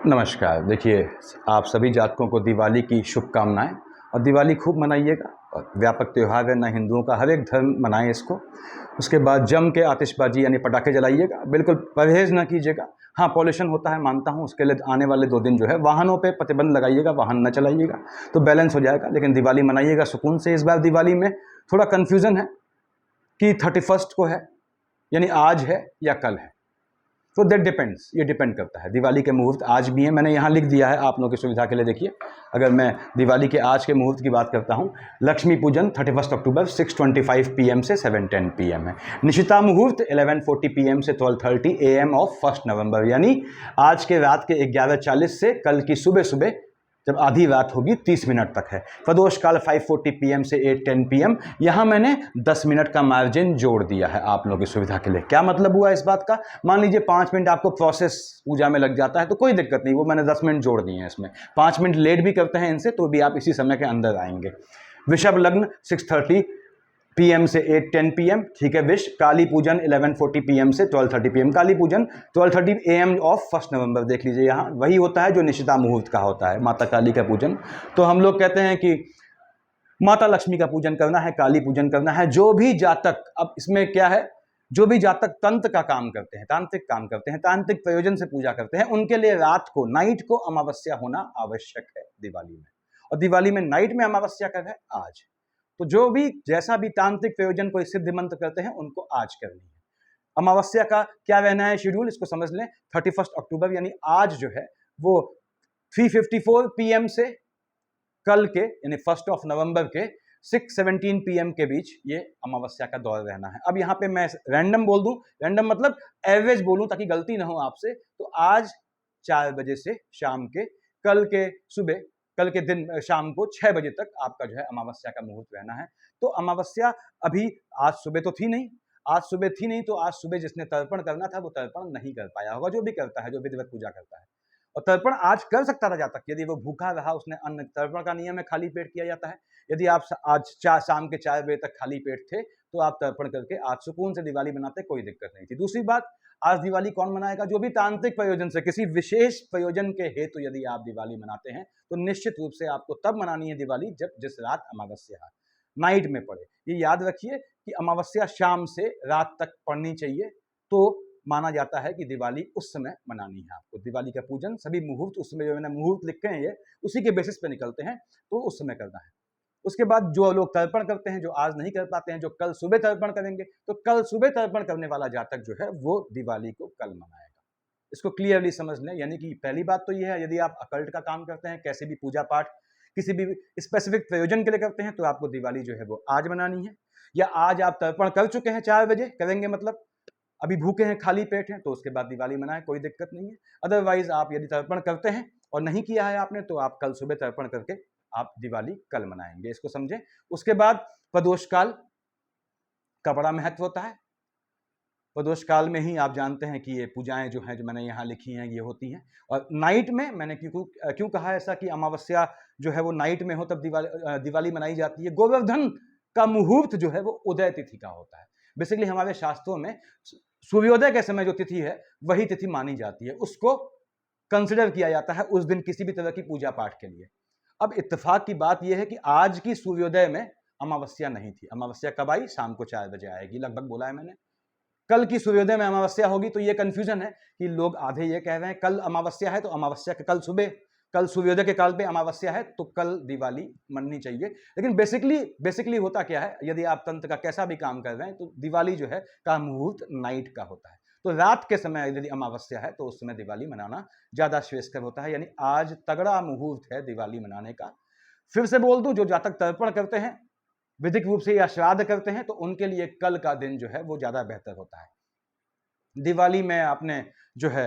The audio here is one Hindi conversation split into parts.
नमस्कार। देखिए, आप सभी जातकों को दिवाली की शुभकामनाएँ और दिवाली खूब मनाइएगा। और व्यापक त्यौहार है, ना हिंदुओं का, हर एक धर्म मनाए इसको। उसके बाद जम के आतिशबाजी यानी पटाखे जलाइएगा, बिल्कुल परहेज़ ना कीजिएगा। हाँ, पॉल्यूशन होता है, मानता हूँ, उसके लिए आने वाले 2 दिन जो है वाहनों पे प्रतिबंध लगाइएगा, वाहन ना चलाइएगा, तो बैलेंस हो जाएगा। लेकिन दिवाली मनाइएगा सुकून से। इस बार दिवाली में थोड़ा कन्फ्यूज़न है कि 31st को है, यानी आज है या कल है। तो दैट डिपेंड्स, ये डिपेंड करता है। दिवाली के मुहूर्त आज भी हैं, मैंने यहाँ लिख दिया है आप लोगों की सुविधा के लिए। देखिए, अगर मैं दिवाली के आज के मुहूर्त की बात करता हूँ, लक्ष्मी पूजन 31 अक्टूबर 6:25 PM से 7:10 PM है। निशिता मुहूर्त 11:40 PM से 12:30 AM ऑफ 1 नवंबर, यानी आज के रात के 11:40 से कल की सुबह सुबह जब आधी रात होगी 30 मिनट तक है। प्रदोष काल 5:40 PM से 8:10 PM। यहाँ मैंने 10 मिनट का मार्जिन जोड़ दिया है आप लोगों की सुविधा के लिए। क्या मतलब हुआ इस बात का? मान लीजिए 5 मिनट आपको प्रोसेस पूजा में लग जाता है तो कोई दिक्कत नहीं, वो मैंने 10 मिनट जोड़ दिए हैं इसमें। 5 मिनट लेट भी करते हैं इनसे तो भी आप इसी समय के अंदर आएंगे। वृषभ लग्न 6:30 PM से 8:10 PM, ठीक है। विष काली पूजन 11:40 PM से 12:30 PM। काली पूजन 12:30 AM ऑफ 1 नवंबर। देख लीजिए, यहाँ वही होता है जो निशिता मुहूर्त का होता है, माता काली का पूजन। तो हम लोग कहते हैं कि माता लक्ष्मी का पूजन करना है, काली पूजन करना है। जो भी जातक, अब इसमें क्या है, जो भी जातक तंत्र का काम करते हैं, तांत्रिक काम करते हैं, तांत्रिक प्रयोजन से पूजा करते हैं, उनके लिए रात को, नाइट को अमावस्या होना आवश्यक है दिवाली में। और दिवाली में नाइट में अमावस्या कब है? आज। तो जो भी जैसा भी तांत्रिक प्रयोजन कोई सिद्ध मंत्र करते हैं उनको आज करनी है। अमावस्या का क्या रहना है शेड्यूल, इसको समझ लें। 31 अक्टूबर यानी आज जो है वो 3:54 PM से कल के यानी 1 नवंबर के 6:17 PM के बीच ये अमावस्या का दौर रहना है। अब यहाँ पे मैं रैंडम बोल दूं, रैंडम मतलब एवरेज बोलूं ताकि गलती ना हो आपसे। तो आज 4 बजे से शाम के, कल के सुबह, कल के दिन शाम को 6 बजे तक आपका जो है अमावस्या का मुहूर्त रहना है। तो अमावस्या अभी आज सुबह तो थी नहीं, आज सुबह थी नहीं, तो आज सुबह जिसने तर्पण करना था वो तर्पण नहीं कर पाया होगा, जो भी करता है, जो विधिवत पूजा करता है। और तर्पण आज कर सकता था जातक, यदि वो भूखा रहा, उसने अन्न, तर्पण का नियम है खाली पेट किया जाता है। यदि आप आज शाम के 4 बजे तक खाली पेट थे तो आप तर्पण करके आज सुकून से दिवाली मनाते, कोई दिक्कत नहीं थी। दूसरी बात, आज दिवाली कौन मनाएगा? जो भी तांत्रिक प्रयोजन से, किसी विशेष प्रयोजन के हेतु यदि आप दिवाली मनाते हैं तो निश्चित रूप से आपको तब मनानी है दिवाली जब जिस रात अमावस्या नाइट में पड़े। ये याद रखिए कि अमावस्या शाम से रात तक पड़नी चाहिए, तो माना जाता है कि दिवाली उस समय मनानी है आपको। दिवाली का पूजन सभी मुहूर्त उस समय, जो मैंने मुहूर्त लिखे हैं ये उसी के बेसिस पे निकलते हैं, तो उस समय करना है। उसके बाद जो लोग तर्पण करते हैं, जो आज नहीं कर पाते हैं, जो कल सुबह तर्पण करेंगे, तो कल सुबह तर्पण करने वाला जातक जो है वो दिवाली को कल मनाएगा। इसको क्लियरली समझ लें। यानी कि पहली बात तो ये है, यदि आप अकल्ट का काम करते हैं, कैसे भी पूजा पाठ किसी भी स्पेसिफिक प्रयोजन के लिए करते हैं, तो आपको दिवाली जो है वो आज मनानी है। या आज आप तर्पण कर चुके हैं, 4 बजे करेंगे, मतलब अभी भूखे हैं, खाली पेट हैं, तो उसके बाद दिवाली मनाएं, कोई दिक्कत नहीं है। अदरवाइज आप यदि तर्पण करते हैं और नहीं किया है आपने, तो आप कल सुबह तर्पण करके आप दिवाली कल मनाएंगे, इसको समझें। उसके बाद प्रदोष काल का बड़ा महत्व होता है। प्रदोष काल में ही आप जानते हैं कि ये पूजाएं जो हैं, जो मैंने यहाँ लिखी हैं, ये होती हैं। और नाइट में मैंने क्यों कहा ऐसा कि अमावस्या जो है वो नाइट में हो तब दिवाली मनाई जाती है? गोवर्धन का मुहूर्त जो है वो उदय तिथि का होता है। बेसिकली हमारे शास्त्रों में सूर्योदय के समय जो तिथि है वही तिथि मानी जाती है, उसको कंसिडर किया जाता है उस दिन किसी भी तरह की पूजा पाठ के लिए। अब इत्तेफाक की बात यह है कि आज की सूर्योदय में अमावस्या नहीं थी। अमावस्या कब आई? शाम को 4 बजे आएगी, लगभग बोला है मैंने। कल की सूर्योदय में अमावस्या होगी, तो ये कंफ्यूजन है कि लोग आधे ये कह रहे हैं कल अमावस्या है तो अमावस्या के कल सुबह, कल सूर्योदय के काल पे अमावस्या है तो कल दिवाली मननी चाहिए। लेकिन बेसिकली होता क्या है, यदि आप तंत्र का कैसा भी काम कर रहे हैं, तो दिवाली जो है का मुहूर्त नाइट का होता है। तो रात के समय यदि अमावस्या है तो उस समय दिवाली मनाना ज्यादा श्रेष्ठ होता है। यानी आज तगड़ा मुहूर्त है दिवाली मनाने का। फिर से बोल दूं, जो जातक तर्पण करते हैं विधिक रूप से या श्राद्ध करते हैं, तो उनके लिए कल का दिन जो है वो ज्यादा बेहतर होता है। दिवाली में आपने जो है,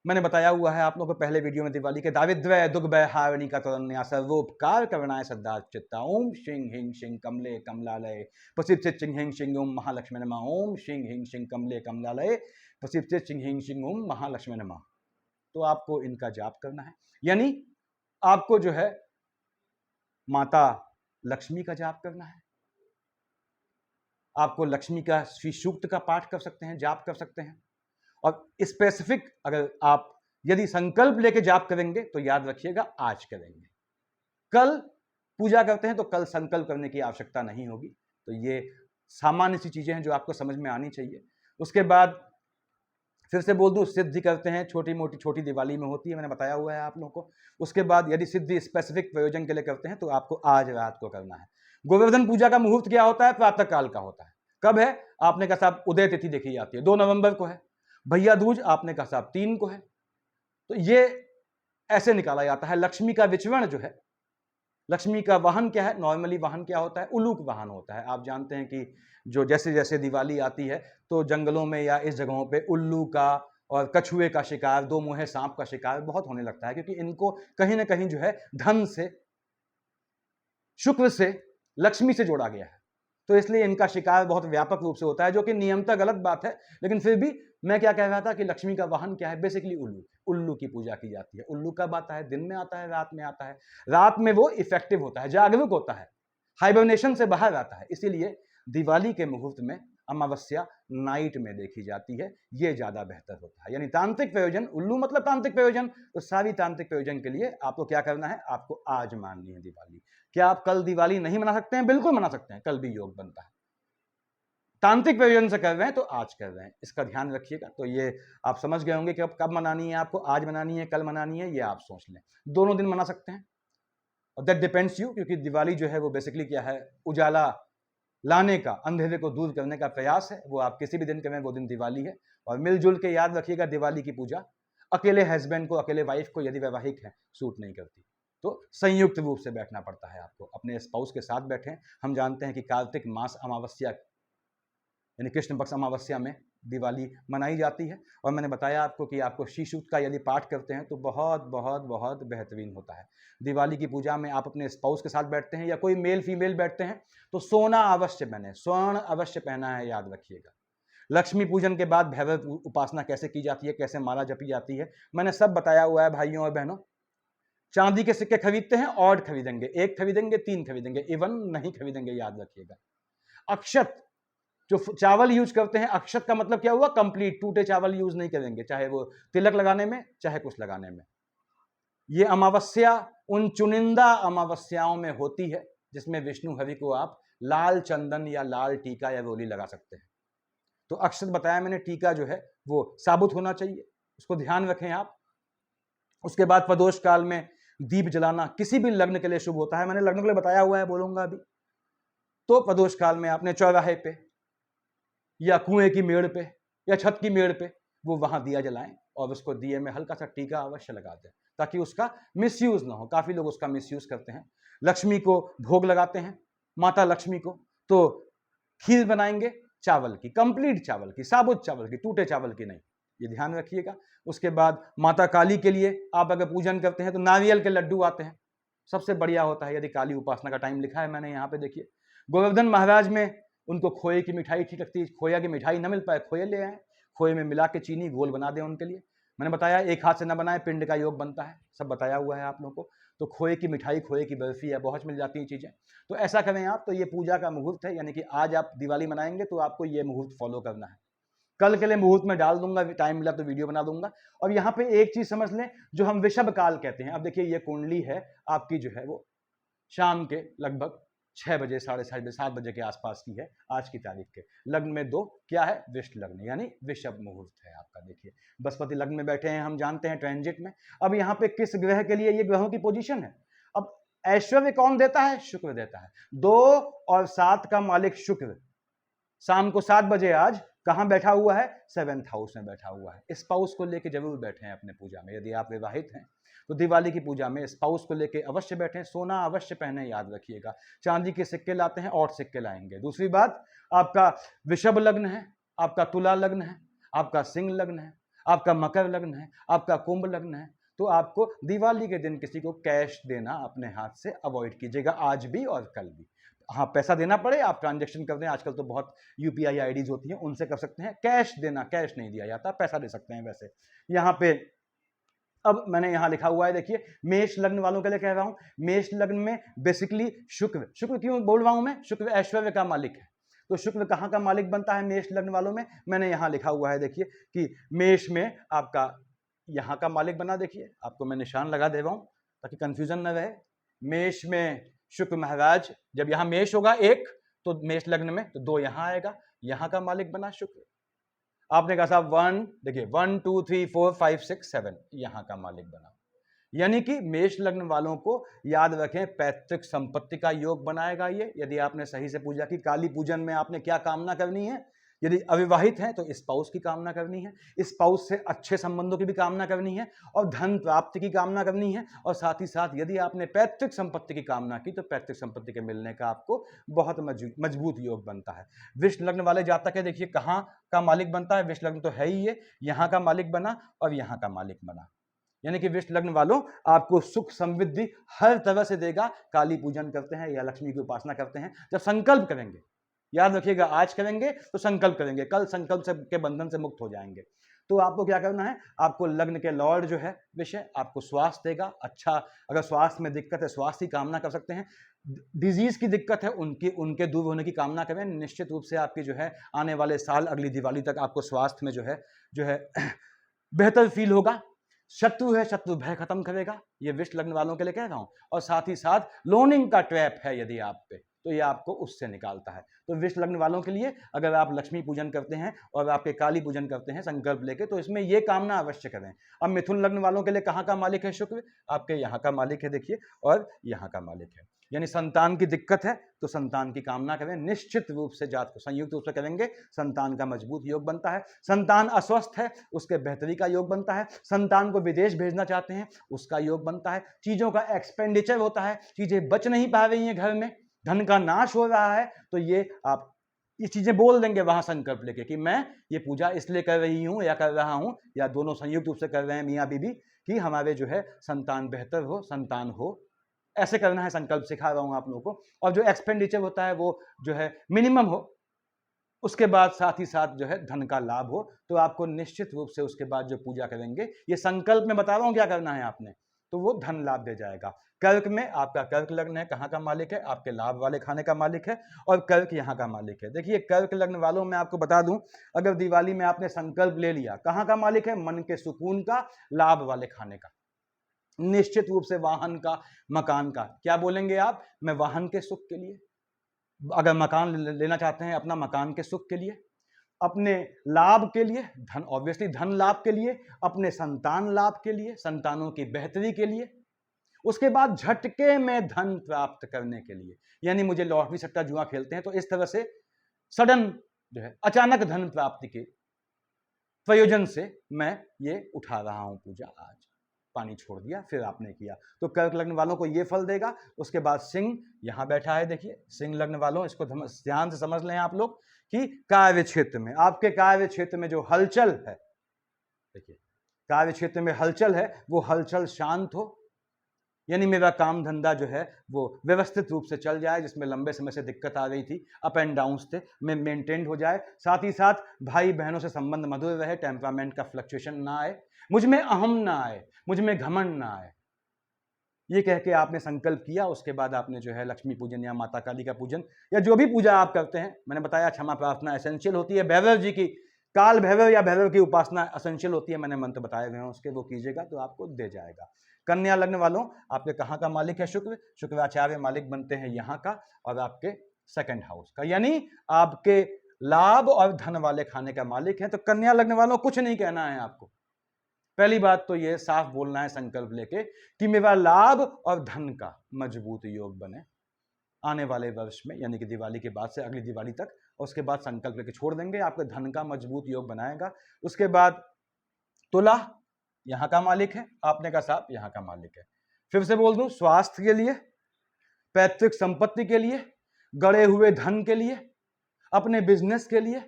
मैंने बताया हुआ है आप लोगों को पहले वीडियो में, दिवाली के दारिद्र्य दुर्भय हारिणी का तरण्या सर्वोपकार करणाय सद्दार चित्ता ओम शिंग हिंग शिंग कमले कमलालय प्रसिद्ध चिंग हिंग शिंग ओम महालक्ष्मी नमः ओम शिंग हिंग शिंग कमले कमलालय प्रसिद्ध चिंग हिंग शिंग ओम महालक्ष्मी नमः। तो आपको इनका जाप करना है, यानी आपको जो है माता लक्ष्मी का जाप करना है। आपको लक्ष्मी का श्री सूक्त का पाठ कर सकते हैं, जाप कर सकते हैं। और स्पेसिफिक अगर आप यदि संकल्प लेके जाप करेंगे तो याद रखिएगा आज करेंगे, कल पूजा करते हैं तो कल संकल्प करने की आवश्यकता नहीं होगी। तो ये सामान्य सी चीजें हैं जो आपको समझ में आनी चाहिए। उसके बाद फिर से बोल दूं, सिद्धि करते हैं छोटी मोटी, छोटी दिवाली में होती है, मैंने बताया हुआ है आप लोगों को। उसके बाद यदि सिद्धि स्पेसिफिक प्रयोजन के लिए करते हैं तो आपको आज रात को करना है। गोवर्धन पूजा का मुहूर्त क्या होता है? प्रातः काल का होता है। कब है? आपने कहा साहब उदय तिथि देखी जाती है 2 नवंबर को है। भैया दूज आपने कहा साहब 3 को है। तो ये ऐसे निकाला जाता है। लक्ष्मी का विचरण जो है, लक्ष्मी का वाहन क्या है? नॉर्मली वाहन क्या होता है? उल्लूक वाहन होता है। आप जानते हैं कि जो जैसे जैसे दिवाली आती है तो जंगलों में या इस जगहों पे उल्लू का और कछुए का शिकार, 2 मुँहे सांप का शिकार बहुत होने लगता है, क्योंकि इनको कहीं ना कहीं जो है धन से, शुक्र से, लक्ष्मी से जोड़ा गया है। तो इसलिए इनका शिकार बहुत व्यापक रूप से होता है, जो कि नियमतः गलत बात है, लेकिन फिर भी मैं क्या कह रहा था कि लक्ष्मी का वाहन क्या है? बेसिकली उल्लू। उल्लू की पूजा की जाती है। उल्लू कब आता है? दिन में आता है, रात में आता है? रात में वो इफेक्टिव होता है, जागरूक होता है, हाइबरनेशन से बाहर आता है। इसीलिए दिवाली के मुहूर्त में अमावस्या नाइट में देखी जाती है, ये ज्यादा बेहतर होता है। यानी तांत्रिक प्रयोजन, उल्लू मतलब तांत्रिक प्रयोजन, तो सारी तांत्रिक प्रयोजन के लिए आपको क्या करना है? आपको आज माननी है दिवाली। क्या आप कल दिवाली नहीं मना सकते हैं? बिल्कुल मना सकते हैं, कल भी योग बनता है। तांत्रिक प्रयोजन से कर रहे हैं तो आज कर रहे हैं, इसका ध्यान रखिएगा। तो ये आप समझ गए होंगे कि अब कब मनानी है आपको, आज मनानी है, कल मनानी है, ये आप सोच लें। दोनों दिन मना सकते हैं, और दैट डिपेंड्स यू, क्योंकि दिवाली जो है वो बेसिकली क्या है? उजाला लाने का, अंधेरे को दूर करने का प्रयास है। वो आप किसी भी दिन करें, वो दिन दिवाली है। और मिलजुल के याद रखिएगा, दिवाली की पूजा अकेले हस्बैंड को, अकेले वाइफ को, यदि वैवाहिक है, सूट नहीं करती, तो संयुक्त रूप से बैठना पड़ता है आपको, अपने स्पाउस के साथ बैठें। हम जानते हैं कि कार्तिक मास अमावस्या यानी कृष्ण पक्ष अमावस्या में दिवाली मनाई जाती है। और मैंने बताया आपको कि आपको श्री सूक्त का यदि पाठ करते हैं तो बहुत बहुत बहुत बेहतरीन होता है। दिवाली की पूजा में आप अपने स्पाउस के साथ बैठते हैं या कोई मेल फीमेल बैठते हैं तो सोना अवश्य पहने, स्वर्ण अवश्य पहना है, याद रखिएगा। लक्ष्मी पूजन के बाद भैरव उपासना कैसे की जाती है, कैसे माला जपी जाती है, मैंने सब बताया हुआ है भाइयों और बहनों। चांदी के सिक्के खरीदते हैं, ऑड खरीदेंगे, 1 खरीदेंगे, 3 खरीदेंगे, इवन नहीं खरीदेंगे, याद रखिएगा। अक्षत, जो चावल यूज करते हैं, अक्षत का मतलब क्या हुआ? कंप्लीट, टूटे चावल यूज नहीं करेंगे, चाहे वो तिलक लगाने में, चाहे कुछ लगाने में। ये अमावस्या उन चुनिंदा अमावस्याओं में होती है जिसमें विष्णु हरि को आप लाल चंदन या लाल टीका या रोली लगा सकते हैं। तो अक्षत बताया मैंने, टीका जो है वो साबुत होना चाहिए, उसको ध्यान रखें आप। उसके बाद प्रदोष काल में दीप जलाना किसी भी लग्न के लिए शुभ होता है, मैंने लग्न के लिए बताया हुआ है, बोलूंगा अभी। तो प्रदोष काल में आपने चौराहे पे या कुएं की मेड़ पे या छत की मेड़ पे वो वहां दिया जलाएं, और उसको दिए में हल्का सा टीका अवश्य लगा दें, ताकि उसका मिसयूज ना हो। काफी लोग उसका मिसयूज करते हैं। लक्ष्मी को भोग लगाते हैं, माता लक्ष्मी को, तो खीर बनाएंगे चावल की, कंप्लीट चावल की, साबुत चावल की, टूटे चावल की नहीं, ये ध्यान रखिएगा। उसके बाद माता काली के लिए आप अगर पूजन करते हैं तो नारियल के लड्डू आते हैं, सबसे बढ़िया होता है। यदि काली उपासना का टाइम लिखा है मैंने यहाँ पे, देखिए। गोवर्धन महाराज में उनको खोए की मिठाई ठीक लगती है, खोया की मिठाई ना मिल पाए, खोए ले आए, खोए में मिला के चीनी घोल बना दें उनके लिए। मैंने बताया एक हाथ से ना बनाए, पिंड का योग बनता है, सब बताया हुआ है आप लोगों को। तो खोए की मिठाई, खोए की बर्फी या बहुत मिल जाती हैं चीजें, तो ऐसा करें आप। तो ये पूजा का मुहूर्त है, यानी कि आज आप दिवाली मनाएंगे तो आपको ये मुहूर्त फॉलो करना है। कल के लिए मुहूर्त में डाल दूंगा, टाइम मिला तो वीडियो बना दूंगा। और यहाँ पे एक चीज समझ लें, जो हम विषभ काल कहते हैं। अब देखिए, ये कुंडली है आपकी जो है वो शाम के लगभग 6 बजे, 7:30 बजे के आसपास की है, आज की तारीख के। लग्न में 2 क्या है? विष्ट लग्न, यानी विषभ मुहूर्त है आपका। देखिए, बृहस्पति लग्न में बैठे हैं, हम जानते हैं ट्रांजिट में। अब यहाँ पे किस ग्रह के लिए ये ग्रहों की पोजीशन है? अब ऐश्वर्य कौन देता है? शुक्र देता है। 2 और 7 का मालिक शुक्र शाम को 7 बजे आज कहां बैठा हुआ है? 7th हाउस में बैठा हुआ है। स्पाउस को लेके जरूर बैठे हैं अपने पूजा में। यदि आप विवाहित हैं तो दिवाली की पूजा में स्पाउस को लेके अवश्य बैठें, सोना अवश्य पहने, याद रखिएगा। चांदी के सिक्के लाते हैं और सिक्के लाएंगे। दूसरी बात, आपका वृषभ लग्न है, आपका तुला लग्न है, आपका सिंह लग्न है, आपका मकर लग्न है, आपका कुंभ लग्न है, तो आपको दिवाली के दिन किसी को कैश देना अपने हाथ से अवॉइड कीजिएगा, आज भी और कल भी। हाँ, पैसा देना पड़े, आप ट्रांजेक्शन कर दें, आजकल तो बहुत यूपीआई आईडीज होती हैं, उनसे कर सकते हैं। कैश देना, कैश नहीं दिया जाता, पैसा दे सकते हैं वैसे यहाँ पे। अब मैंने यहां लिखा हुआ है, देखिए, मेष लग्न वालों के लिए कह रहा हूं। मेष लग्न में बेसिकली शुक्र, शुक्र क्यों बोल रहा हूं मैं? शुक्र ऐश्वर्य का मालिक है, तो शुक्र कहां का मालिक बनता है मेष लग्न वालों में? मैंने यहां लिखा हुआ है, देखिए, कि मेष में आपका यहाँ का मालिक बना, देखिए आपको मैं निशान लगा दे रहा हूँ ताकि कंफ्यूजन न रहे। मेष में शुक्र महाराज, जब यहाँ मेष होगा एक, तो मेष लग्न में तो 2 यहाँ आएगा, यहाँ का मालिक बना शुक्र। आपने कहा साहब 1, देखिए 1 2 3 4 5 6 7 यहाँ का मालिक बना। यानी कि मेष लग्न वालों को याद रखें, पैतृक संपत्ति का योग बनाएगा ये, यदि आपने सही से पूजा की। काली पूजन में आपने क्या कामना करनी है? यदि अविवाहित हैं तो स्पाउस की कामना करनी है, स्पाउस से अच्छे संबंधों की भी कामना करनी है, और धन प्राप्ति की कामना करनी है। और साथ ही साथ यदि आपने पैतृक संपत्ति की कामना की तो पैतृक संपत्ति के मिलने का आपको बहुत मजबूत योग बनता है। वृष लग्न वाले जातक है, देखिए कहाँ का मालिक बनता है? वृष लग्न तो है ही ये, यहाँ का मालिक बना और यहाँ का मालिक बना। यानी कि वृष लग्न वालों, आपको सुख समृद्धि हर तरह से देगा। काली पूजन करते हैं या लक्ष्मी की उपासना करते हैं, जब संकल्प करेंगे, याद रखिएगा, आज करेंगे तो संकल्प करेंगे, कल संकल्प से के बंधन से मुक्त हो जाएंगे। तो आपको क्या करना है? आपको लग्न के लॉर्ड जो है विषय आपको स्वास्थ्य देगा। अच्छा, अगर स्वास्थ्य में दिक्कत है, स्वास्थ्य की कामना कर सकते हैं। डिजीज की दिक्कत है, उनके दूर होने की कामना करें। निश्चित रूप से आपकी जो है आने वाले साल, अगली दिवाली तक आपको स्वास्थ्य में जो है बेहतर फील होगा। शत्रु है, शत्रु भय खत्म करेगा, ये वृष लग्न वालों के लिए कह रहा हूं। और साथ ही साथ लोनिंग का ट्रैप है यदि आप पे, तो ये आपको उससे निकालता है। तो वृष लग्न वालों के लिए अगर आप लक्ष्मी पूजन करते हैं और आपके काली पूजन करते हैं संकल्प लेके, तो इसमें ये कामना अवश्य करें। अब मिथुन लग्न वालों के लिए कहाँ का मालिक है? शुक्र, आपके यहाँ का मालिक है देखिए, और यहाँ का मालिक है। यानी संतान की दिक्कत है तो संतान की कामना करें, निश्चित रूप से जात को संयुक्त रूप से करेंगे, संतान का मजबूत योग बनता है। संतान अस्वस्थ है, उसके बेहतरी का योग बनता है। संतान को विदेश भेजना चाहते हैं, उसका योग बनता है। चीजों का एक्सपेंडिचर होता है, चीजें बच नहीं पा रही हैं घर में, धन का नाश हो रहा है, तो ये आप ये चीजें बोल देंगे वहां संकल्प लेके कि मैं ये पूजा इसलिए कर रही हूं या कर रहा हूं, या दोनों संयुक्त रूप से कर रहे हैं मियाँ बीबी, कि हमारे जो है संतान बेहतर हो, संतान हो। ऐसे करना है, संकल्प सिखा रहा हूं आप लोगों को। और जो एक्सपेंडिचर होता है वो जो है मिनिमम हो। उसके बाद साथ ही साथ जो है धन का लाभ हो। तो आपको निश्चित रूप से उसके बाद जो पूजा करेंगे, ये संकल्प में बता रहा हूं क्या करना है आपने, तो वो धन लाभ दे जाएगा। कर्क में आपका कर्क लग्न है, कहाँ का मालिक है? आपके लाभ वाले खाने का मालिक है, और कर्क यहाँ का मालिक है। देखिए कर्क लग्न वालों में आपको बता दूं, अगर दिवाली में आपने संकल्प ले लिया, कहाँ का मालिक है? मन के सुकून का, लाभ वाले खाने का। निश्चित रूप से वाहन का, मकान का। क्या बोलेंगे आप? मैं वाहन के सुख के लिए, अगर मकान लेना चाहते हैं, अपना मकान के सुख के लिए, अपने लाभ के लिए, धन ऑब्वियसली धन लाभ के लिए, अपने संतान लाभ के लिए, संतानों की बेहतरी के लिए, उसके बाद झटके में धन प्राप्त करने के लिए। यानी मुझे लॉटरी सट्टा जुआ खेलते हैं तो इस तरह से सडन जो है अचानक धन प्राप्ति के प्रयोजन से मैं ये उठा रहा हूं पूजा। आज पानी छोड़ दिया, फिर आपने किया, तो कर्क लग्न वालों को ये फल देगा। उसके बाद सिंह यहां बैठा है, देखिए सिंह लग्न वालों, इसको ध्यान से समझ लें आप लोग कि कार्य क्षेत्र में, आपके कार्य क्षेत्र में जो हलचल है, देखिए कार्य क्षेत्र में हलचल है, वो हलचल शांत हो। यानी मेरा काम धंधा जो है वो व्यवस्थित रूप से चल जाए, जिसमें लंबे समय से दिक्कत आ रही थी, अप एंड डाउन्स थे, में मेंटेन हो जाए। साथ ही साथ भाई बहनों से संबंध मधुर रहे, टेम्परामेंट का फ्लक्चुएशन ना आए, मुझ में अहम ना आए, मुझ में घमंड ना आए। ये कह के आपने संकल्प किया, उसके बाद आपने जो है लक्ष्मी पूजन या माता काली का पूजन या जो भी पूजा आप करते हैं, मैंने बताया क्षमा प्रार्थना एसेंशियल होती है, भैरव जी की, काल भैरव या भैरव की उपासना एसेंशियल होती है, मैंने मंत्र बताए हुए हैं उसके, वो कीजिएगा तो आपको दे जाएगा। कन्या लग्न वालों, आपके कहाँ का मालिक है? शुक्र, शुक्राचार्य मालिक बनते हैं यहाँ का और आपके सेकंड हाउस का, यानी आपके लाभ और धन वाले खाने का मालिक है। तो कन्या लग्न वालों कुछ नहीं कहना है आपको, पहली बात तो ये साफ बोलना है संकल्प लेके कि मेरा लाभ और धन का मजबूत योग बने आने वाले वर्ष में, यानी कि दिवाली के बाद से अगली दिवाली तक। उसके बाद संकल्प लेके छोड़ देंगे, आपके धन का मजबूत योग बनाएगा। उसके बाद तुला यहां का मालिक है, आपने का साहब यहां का मालिक है। फिर से बोल दूं, स्वास्थ्य के लिए, पैतृक संपत्ति के लिए, गड़े हुए धन के लिए, अपने बिजनेस के लिए,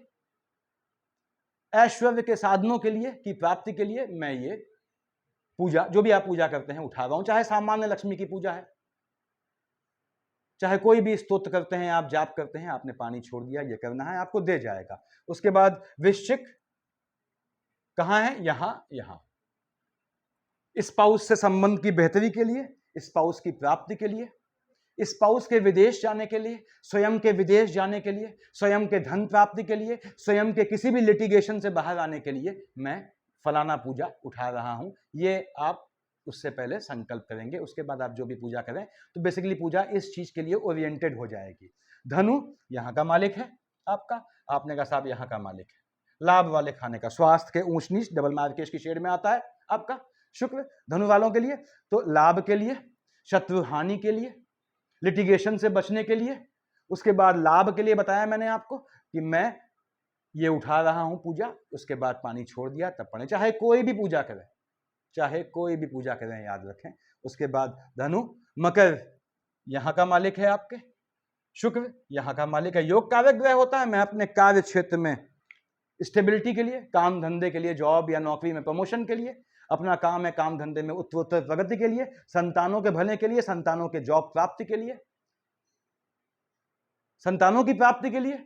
ऐश्वर्य के साधनों के लिए, की प्राप्ति के लिए मैं ये पूजा, जो भी आप पूजा करते हैं, उठा रहा हूं। चाहे सामान्य लक्ष्मी की पूजा है, चाहे कोई भी स्तोत्र करते हैं, आप जाप करते हैं, आपने पानी छोड़ दिया, ये करना है, आपको दे जाएगा। उसके बाद वृश्चिक कहां है? यहां स्पाउस से संबंध की बेहतरी के लिए, स्पाउस की प्राप्ति के लिए, स्पाउस के विदेश जाने के लिए, स्वयं के विदेश जाने के लिए, स्वयं के धन प्राप्ति के लिए, स्वयं के किसी भी लिटिगेशन से बाहर आने के लिए मैं फलाना पूजा उठा रहा हूँ, ये आप उससे पहले संकल्प करेंगे। उसके बाद आप जो भी पूजा करें तो बेसिकली पूजा इस चीज़ के लिए ओरिएंटेड हो जाएगी। धनु यहाँ का मालिक है आपका, आपने कहा साहब यहाँ का मालिक है लाभ वाले खाने का, स्वास्थ्य के ऊंच नीच डबल मार्केश की शेड में आता है आपका शुक्र धनु वालों के लिए। तो लाभ के लिए, शत्रु हानि के लिए, लिटिगेशन से बचने के लिए, उसके बाद लाभ के लिए बताया मैंने आपको कि मैं ये उठा रहा हूं पूजा, उसके बाद पानी छोड़ दिया तब पढ़े, चाहे कोई भी पूजा करें, चाहे कोई भी पूजा करें, याद रखें। उसके बाद धनु मकर यहां का मालिक है आपके, शुक्र यहां का मालिक है, योग कारक ग्रह होता है। मैं अपने कार्य क्षेत्र में स्टेबिलिटी के लिए, काम धंधे के लिए, जॉब या नौकरी में प्रमोशन के लिए, अपना काम है काम धंधे में उत्तरोत्तर प्रगति के लिए, संतानों के भले के लिए, संतानों के जॉब प्राप्ति के लिए, संतानों की प्राप्ति के लिए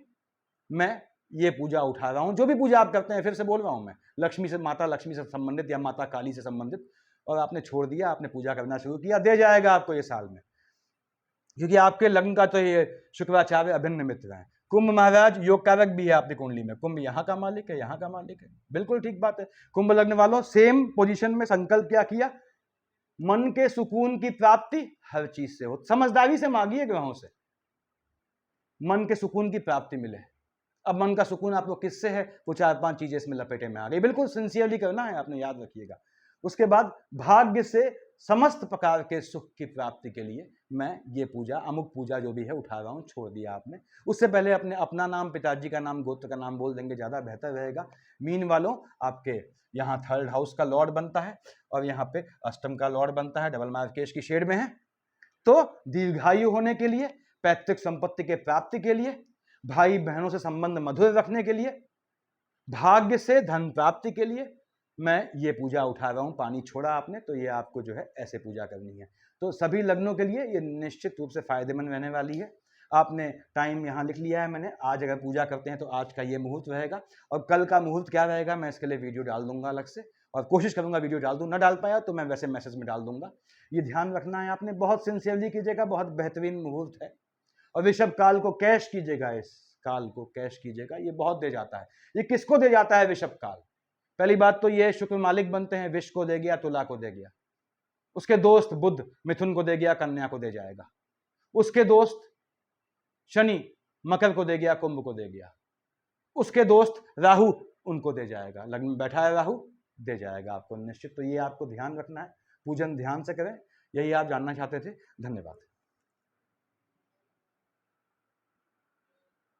मैं ये पूजा उठा रहा हूं। जो भी पूजा आप करते हैं, फिर से बोल रहा हूं मैं, लक्ष्मी से, माता लक्ष्मी से संबंधित या माता काली से संबंधित, और आपने छोड़ दिया, आपने पूजा करना शुरू किया, दे जाएगा आपको ये साल में, क्योंकि आपके लग्न का तो ये शुक्राचार्य अभिन्न मित्र है। कुंभ महाराज योग कारक भी है आपकी कुंडली में, कुंभ यहाँ का मालिक है, यहाँ का मालिक है, बिल्कुल ठीक बात है। कुंभ लग्न वालों सेम पोजीशन में संकल्प क्या किया, मन के सुकून की प्राप्ति हर चीज से हो, समझदारी से मांगिए ग्रहों से, मन के सुकून की प्राप्ति मिले। अब मन का सुकून आपको किससे है, वो 4-5 चीजें इसमें लपेटे में आ गई, बिल्कुल सिंसियरली करना है आपने, याद रखिएगा। उसके बाद भाग्य से समस्त प्रकार के सुख की प्राप्ति के लिए मैं ये पूजा, अमुक पूजा जो भी है उठा रहा हूं, छोड़ दिया आपने। उससे पहले अपना नाम, पिताजी का नाम, गोत्र का नाम बोल देंगे, ज्यादा बेहतर रहेगा। मीन वालों आपके यहाँ 3rd हाउस का लॉर्ड बनता है और यहाँ पे अष्टम का लॉर्ड बनता है, डबल मार्केश की शेड में है। तो दीर्घायु होने के लिए, पैतृक संपत्ति के प्राप्ति के लिए, भाई बहनों से संबंध मधुर रखने के लिए, भाग्य से धन प्राप्ति के लिए मैं ये पूजा उठा रहा हूं। पानी छोड़ा आपने तो ये आपको जो है ऐसे पूजा करनी है। तो सभी लग्नों के लिए ये निश्चित रूप से फायदेमंद रहने वाली है। आपने टाइम यहाँ लिख लिया है मैंने, आज अगर पूजा करते हैं तो आज का ये मुहूर्त रहेगा, और कल का मुहूर्त क्या रहेगा मैं इसके लिए वीडियो डाल दूंगा अलग से, और कोशिश करूंगा वीडियो डाल दूं, ना डाल पाया तो मैं वैसे मैसेज में डाल दूंगा। ये ध्यान रखना है आपने, बहुत सिंसियरली कीजिएगा, बहुत बेहतरीन मुहूर्त है। और ऋषभ काल को कैश कीजिएगा, इस काल को कैश कीजिएगा, ये बहुत दे जाता है। ये किसको दे जाता है ऋषभ काल? पहली बात तो ये शुक्र मालिक बनते हैं, विष को दे गया, तुला को दे गया, उसके दोस्त बुध मिथुन को दे गया, कन्या को दे जाएगा, उसके दोस्त शनि मकर को दे गया, कुंभ को दे गया, उसके दोस्त राहु उनको दे जाएगा, लग्न में बैठा है राहु, दे जाएगा आपको निश्चित। तो ये आपको ध्यान रखना है, पूजन ध्यान से करें। यही आप जानना चाहते थे, धन्यवाद।